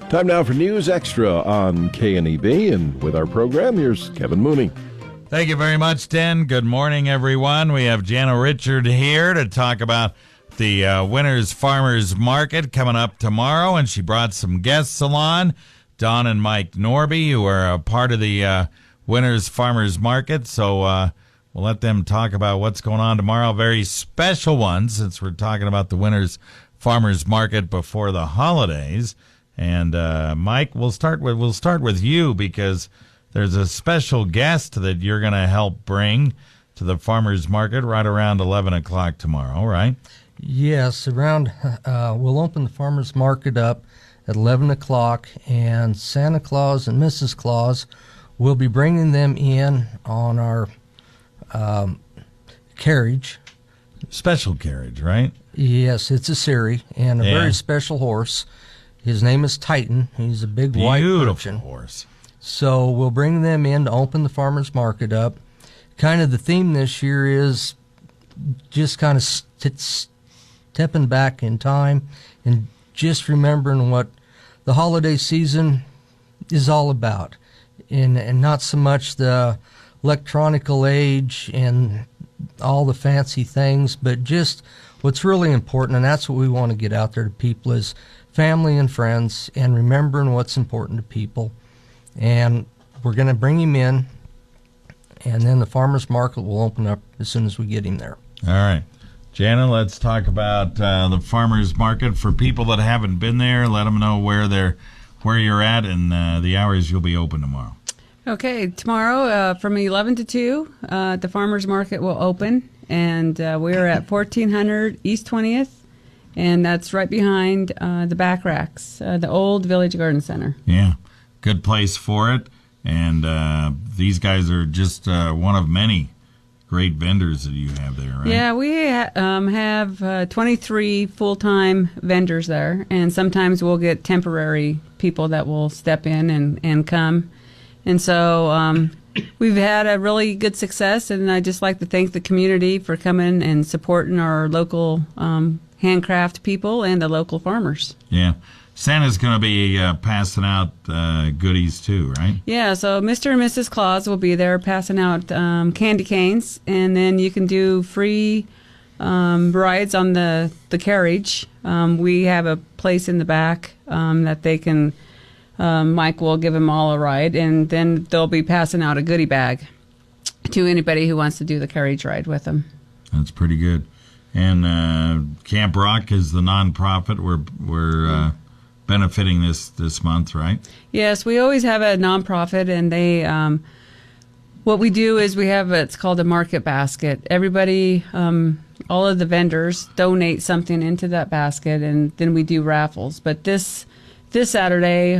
Time now for News Extra on KNEB, and with our program, here's Kevin Mooney. Thank you very much, Dan. Good morning, everyone. We have Jana Richard here to talk about the Winners Farmers Market coming up tomorrow, and she brought some guests along, Dawn and Mike Norby, who are a part of the Winners Farmers Market. So we'll let them talk about what's going on tomorrow. Very special one, since we're talking about the Winners Farmers Market before the holidays. And Mike, we'll start with you, because there's a special guest that you're going to help bring to the farmers market right around 11 o'clock tomorrow, right? Yes, we'll open the farmers market up at 11 o'clock, and Santa Claus and Mrs. Claus will be bringing them in on our carriage. Special carriage, right? Yes, it's a Siri, and a very special horse. His name is Titan. He's a big white Persian horse. So we'll bring them in to open the farmers market up. Kind of the theme this year is just kind of stepping back in time and just remembering what the holiday season is all about, and not so much the electronical age and all the fancy things, but just what's really important, and that's what we want to get out there to people, is family and friends, and remembering what's important to people. And we're going to bring him in, and then the farmers market will open up as soon as we get him there. All right. Jana, let's talk about the farmers market. For people that haven't been there, let them know where you're at and the hours you'll be open tomorrow. Okay, tomorrow from 11 to 2, the farmers market will open, and we're at 1400 East 20th. And that's right behind the back racks, the old Village Garden Center. Yeah, good place for it. And these guys are just one of many great vendors that you have there, right? Yeah, we have 23 full-time vendors there. And sometimes we'll get temporary people that will step in and come. And so we've had a really good success. And I'd just like to thank the community for coming and supporting our local handcraft people and the local farmers. Yeah. Santa's going to be passing out goodies too, right? Yeah, so Mr. and Mrs. Claus will be there passing out candy canes, and then you can do free rides on the carriage. We have a place in the back that they can, Mike will give them all a ride, and then they'll be passing out a goodie bag to anybody who wants to do the carriage ride with them. That's pretty good. And Camp Rock is the nonprofit we're benefiting this month, right? Yes, we always have a nonprofit, and they what we do is we have it's called a market basket. Everybody, all of the vendors donate something into that basket, and then we do raffles. But this Saturday,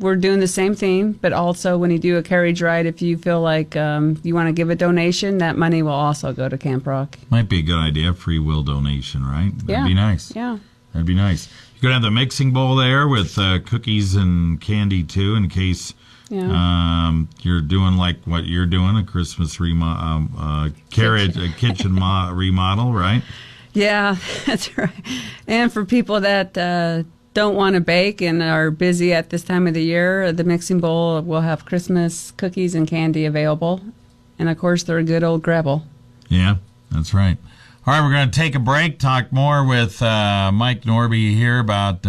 we're doing the same thing, but also when you do a carriage ride, if you feel like you want to give a donation, that money will also go to Camp Rock. Might be a good idea, free will donation, right? That'd be nice. Yeah. That'd be nice. You're going to have the mixing bowl there with cookies and candy, too, in case you're doing like what you're doing, a Christmas carriage, a kitchen remodel, right? Yeah, that's right. And for people that don't want to bake and are busy at this time of the year, the mixing bowl will have Christmas cookies and candy available. And, of course, they're a good old Grebel. Yeah, that's right. All right, we're going to take a break, talk more with Mike Norby here about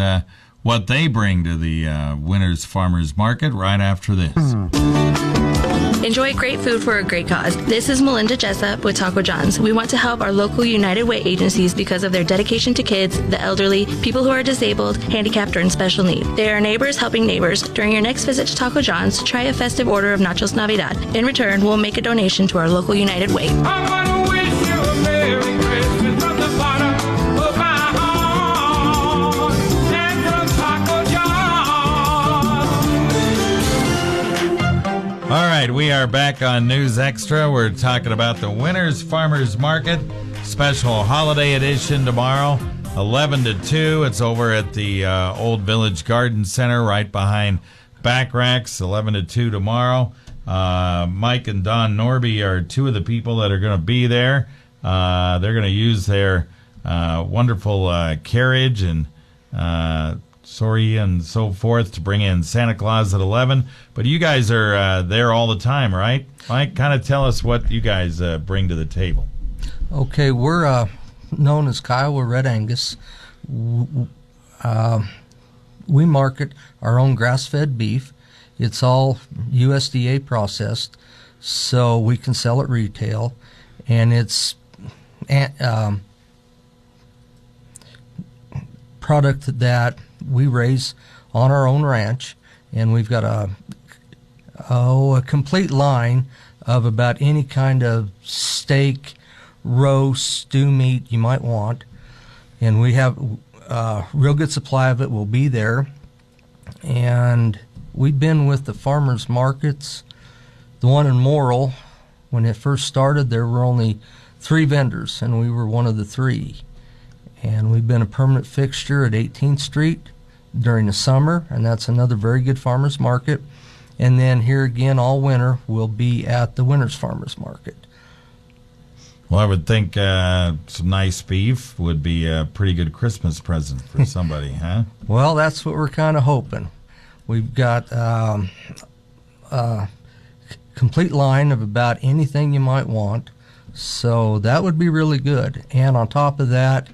what they bring to the Winners Farmers Market right after this. Enjoy great food for a great cause. This is Melinda Jessup with Taco John's. We want to help our local United Way agencies because of their dedication to kids, the elderly, people who are disabled, handicapped, or in special need. They are neighbors helping neighbors. During your next visit to Taco John's, try a festive order of Nachos Navidad. In return, we'll make a donation to our local United Way. I want to wish you a Merry Christmas from the bottom of my heart and from Taco John's. All right, we are back on News Extra. We're talking about the Winners Farmers Market, special holiday edition tomorrow, 11 to 2. It's over at the Old Village Garden Center right behind Back Racks, 11 to 2 tomorrow. Mike and Dawn Norby are two of the people that are going to be there. They're going to use their wonderful carriage and sorry, and so forth to bring in Santa Claus at 11. But you guys are there all the time, right? Mike, kind of tell us what you guys bring to the table. Okay, we're known as Kiowa Red Angus. We market our own grass-fed beef. It's all USDA processed, so we can sell it retail, and it's product that we raise on our own ranch, and we've got a complete line of about any kind of steak, roast, stew meat you might want, and we have a real good supply of it. Will be there, and we've been with the farmers markets. The one in Morrill, when it first started, there were only 3 vendors, and we were one of the 3. And we've been a permanent fixture at 18th Street during the summer, and that's another very good farmers market. And then here again all winter we'll be at the Winter's Farmers Market. Well, I would think some nice beef would be a pretty good Christmas present for somebody, huh? Well, that's what we're kind of hoping. We've got a complete line of about anything you might want, so that would be really good. And on top of that,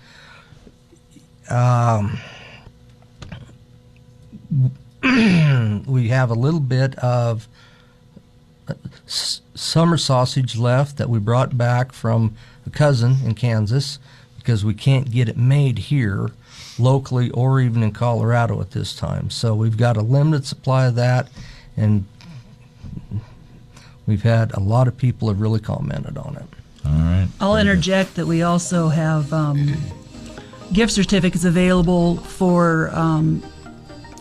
we have a little bit of summer sausage left that we brought back from a cousin in Kansas because we can't get it made here locally or even in Colorado at this time. So we've got a limited supply of that, and we've had a lot of people have really commented on it. All right. I'll interject that we also have gift certificates available for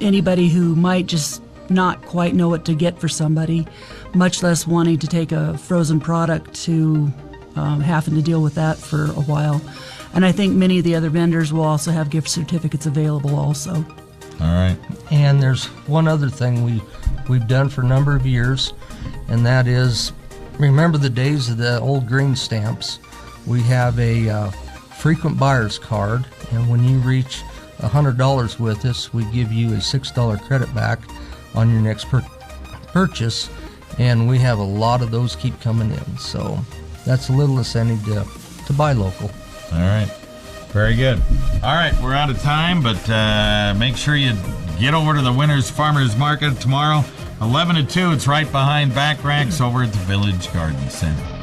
anybody who might just not quite know what to get for somebody, much less wanting to take a frozen product to having to deal with that for a while. And I think many of the other vendors will also have gift certificates available also. All right. And there's one other thing we've done for a number of years, and that is, remember the days of the old green stamps? We have a frequent buyer's card, and when you reach $100 with us, we give you a $6 credit back on your next purchase, and we have a lot of those keep coming in, so that's a little incentive to buy local. All right. Very good. All right, we're out of time, but make sure you get over to the Winter's Farmers Market tomorrow, 11 to 2. It's right behind Back Racks over at the Village Garden Center.